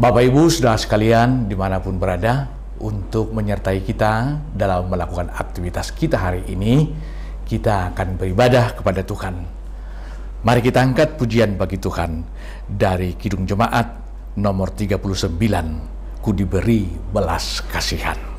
Bapak Ibu saudara sekalian dimanapun berada, untuk menyertai kita dalam melakukan aktivitas kita hari ini, kita akan beribadah kepada Tuhan. Mari kita angkat pujian bagi Tuhan dari Kidung Jemaat nomor 39, Ku diberi belas kasihan.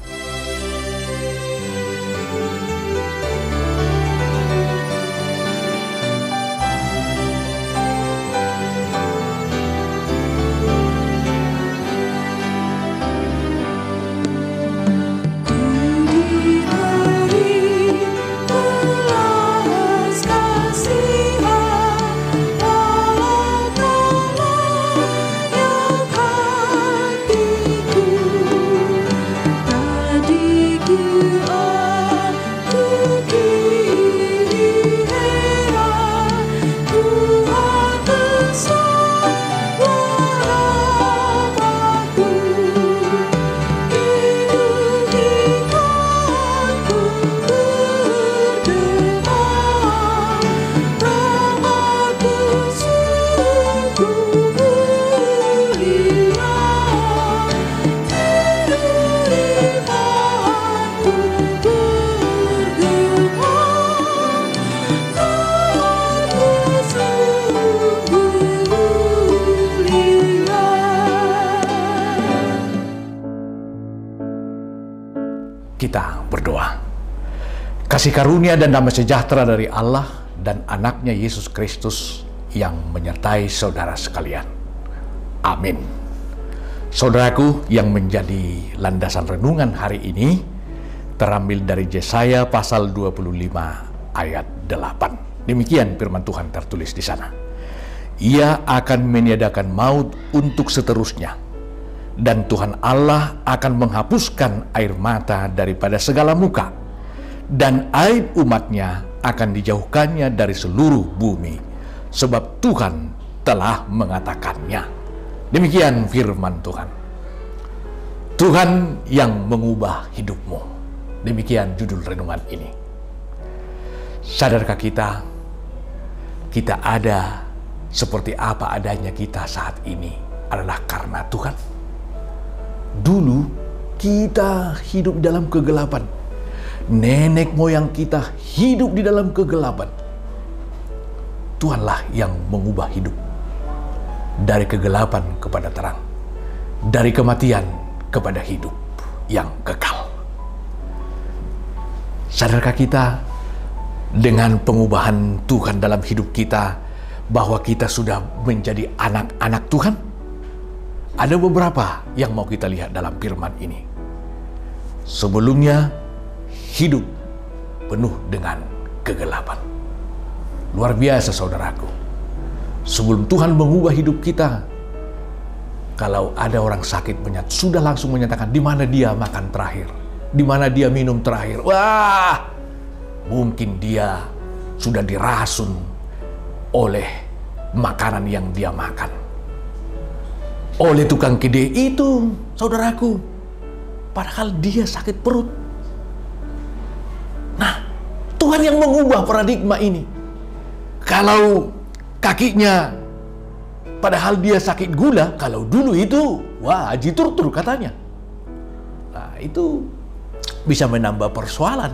Kita berdoa. Kasih karunia dan damai sejahtera dari Allah dan anaknya Yesus Kristus yang menyertai saudara sekalian. Amin. Saudaraku, yang menjadi landasan renungan hari ini terambil dari Yesaya pasal 25 ayat 8. Demikian firman Tuhan tertulis di sana. Ia akan meniadakan maut untuk seterusnya, dan Tuhan Allah akan menghapuskan air mata daripada segala muka, dan aib umatnya akan dijauhkannya dari seluruh bumi, sebab Tuhan telah mengatakannya. Demikian firman Tuhan. Tuhan yang mengubah hidupmu. Demikian judul renungan ini. Sadarkah kita ada seperti apa adanya kita saat ini adalah karena Tuhan? Dulu kita hidup dalam kegelapan. Nenek moyang kita hidup di dalam kegelapan. Tuhanlah yang mengubah hidup dari kegelapan kepada terang, dari kematian kepada hidup yang kekal. Sadarkah kita dengan pengubahan Tuhan dalam hidup kita bahwa kita sudah menjadi anak-anak Tuhan? Ada beberapa yang mau kita lihat dalam firman ini. Sebelumnya, hidup penuh dengan kegelapan. Luar biasa saudaraku. Sebelum Tuhan mengubah hidup kita, kalau ada orang sakit sudah langsung menyatakan di mana dia makan terakhir, di mana dia minum terakhir. Wah, mungkin dia sudah dirasun oleh makanan yang dia makan. Oleh tukang kede itu, saudaraku, padahal dia sakit perut. Nah, Tuhan yang mengubah paradigma ini. Kalau kakinya, padahal dia sakit gula, kalau dulu itu, wah, haji tur katanya. Nah, itu bisa menambah persoalan.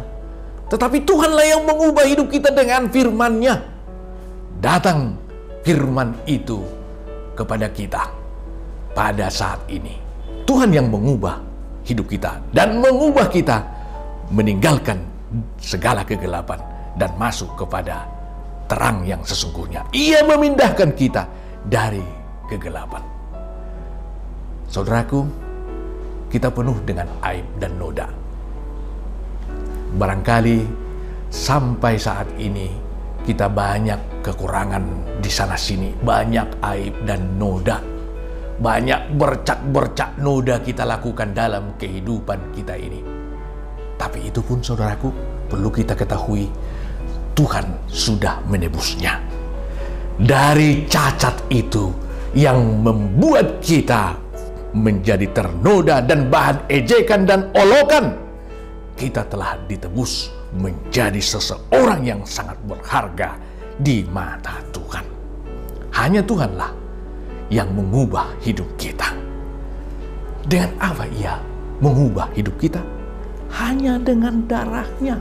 Tetapi Tuhanlah yang mengubah hidup kita dengan firman-Nya. Datang firman itu kepada kita. Pada saat ini, Tuhan yang mengubah hidup kita dan mengubah kita meninggalkan segala kegelapan dan masuk kepada terang yang sesungguhnya. Ia memindahkan kita dari kegelapan. Saudaraku, kita penuh dengan aib dan noda. Barangkali sampai saat ini kita banyak kekurangan di sana-sini, banyak aib dan noda. Banyak bercak-bercak noda kita lakukan dalam kehidupan kita ini. Tapi itu pun saudaraku, perlu kita ketahui, Tuhan sudah menebusnya. Dari cacat itu yang membuat kita menjadi ternoda dan bahan ejekan dan olokan, kita telah ditebus menjadi seseorang yang sangat berharga di mata Tuhan. Hanya Tuhanlah yang mengubah hidup kita. Dengan apa Ia mengubah hidup kita? Hanya dengan darahnya.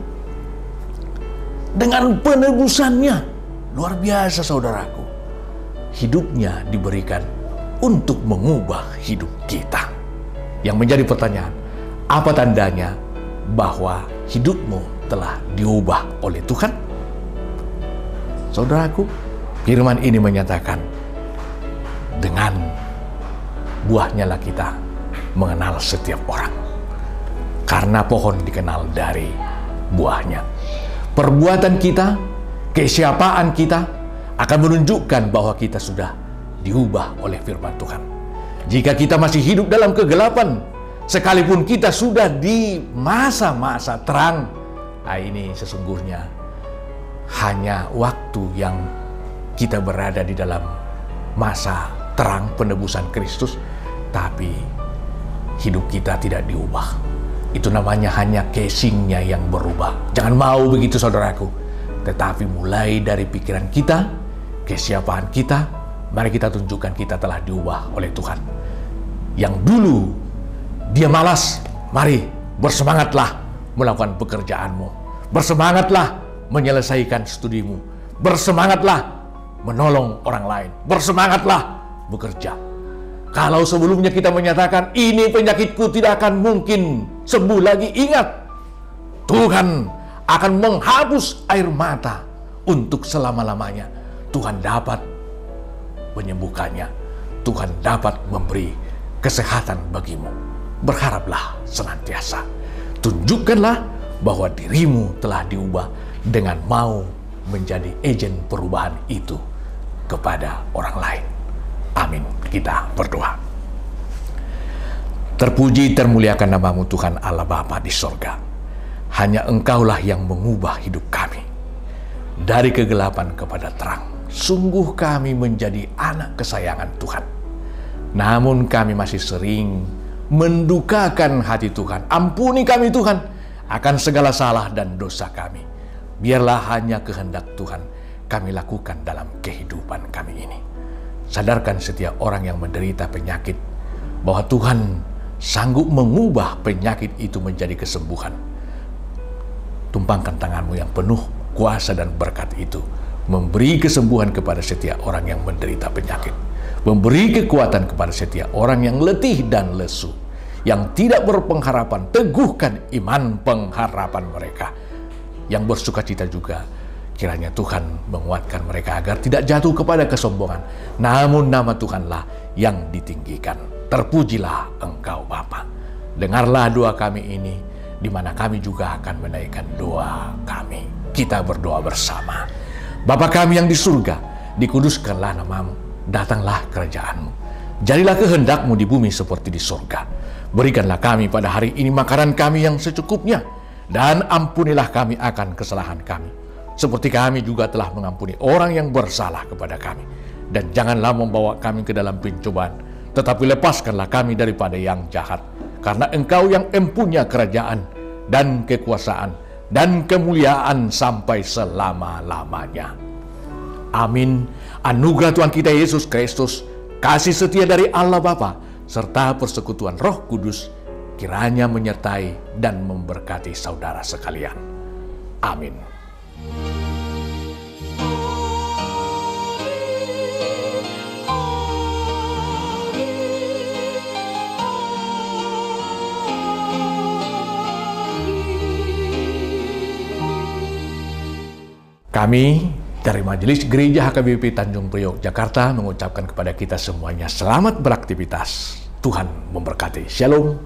Dengan penebusannya. Luar biasa saudaraku. Hidupnya diberikan untuk mengubah hidup kita. Yang menjadi pertanyaan, apa tandanya bahwa hidupmu telah diubah oleh Tuhan? Saudaraku, firman ini menyatakan, dengan buahnya lah kita mengenal setiap orang. Karena pohon dikenal dari buahnya. Perbuatan kita, kesiapaan kita akan menunjukkan bahwa kita sudah diubah oleh firman Tuhan. Jika kita masih hidup dalam kegelapan, sekalipun kita sudah di masa-masa terang, ini sesungguhnya hanya waktu yang kita berada di dalam masa terang penebusan Kristus, tapi hidup kita tidak diubah. Itu namanya hanya casingnya yang berubah. Jangan mau begitu saudaraku. Tetapi mulai dari pikiran kita, kesiapaan kita, mari kita tunjukkan kita telah diubah oleh Tuhan. Yang dulu dia malas, mari bersemangatlah melakukan pekerjaanmu. Bersemangatlah menyelesaikan studimu. Bersemangatlah menolong orang lain. Bersemangatlah bekerja. Kalau sebelumnya kita menyatakan, ini penyakitku tidak akan mungkin sembuh lagi, ingat, Tuhan akan menghapus air mata untuk selama-lamanya. Tuhan dapat menyembuhkannya. Tuhan dapat memberi kesehatan bagimu. Berharaplah senantiasa. Tunjukkanlah bahwa dirimu telah diubah dengan mau menjadi agen perubahan itu kepada orang lain. Amin. Kita berdoa. Terpuji termuliakan namamu Tuhan Allah Bapa di sorga. Hanya Engkaulah yang mengubah hidup kami dari kegelapan kepada terang. Sungguh kami menjadi anak kesayangan Tuhan. Namun kami masih sering mendukakan hati Tuhan. Ampuni kami Tuhan akan segala salah dan dosa kami. Biarlah hanya kehendak Tuhan kami lakukan dalam kehidupan kami ini. Sadarkan setiap orang yang menderita penyakit bahwa Tuhan sanggup mengubah penyakit itu menjadi kesembuhan. Tumpangkan tanganmu yang penuh kuasa dan berkat itu, memberi kesembuhan kepada setiap orang yang menderita penyakit, memberi kekuatan kepada setiap orang yang letih dan lesu, yang tidak berpengharapan. Teguhkan iman pengharapan mereka. Yang bersukacita juga, kiranya Tuhan menguatkan mereka agar tidak jatuh kepada kesombongan, namun nama Tuhanlah yang ditinggikan. Terpujilah Engkau Bapa. Dengarlah doa kami ini, di mana kami juga akan menaikkan doa kami. Kita berdoa bersama. Bapa kami yang di surga, dikuduskanlah namamu, datanglah kerajaan-Mu. Jadilah kehendak-Mu di bumi seperti di surga. Berikanlah kami pada hari ini makanan kami yang secukupnya, dan ampunilah kami akan kesalahan kami, seperti kami juga telah mengampuni orang yang bersalah kepada kami. Dan janganlah membawa kami ke dalam pencobaan, tetapi lepaskanlah kami daripada yang jahat. Karena Engkau yang empunya kerajaan dan kekuasaan dan kemuliaan sampai selama-lamanya. Amin. Anugerah Tuhan kita Yesus Kristus, kasih setia dari Allah Bapa, serta persekutuan Roh Kudus, kiranya menyertai dan memberkati saudara sekalian. Amin. Kami dari Majelis Gereja HKBP Tanjung Priok, Jakarta mengucapkan kepada kita semuanya selamat beraktivitas. Tuhan memberkati. Shalom.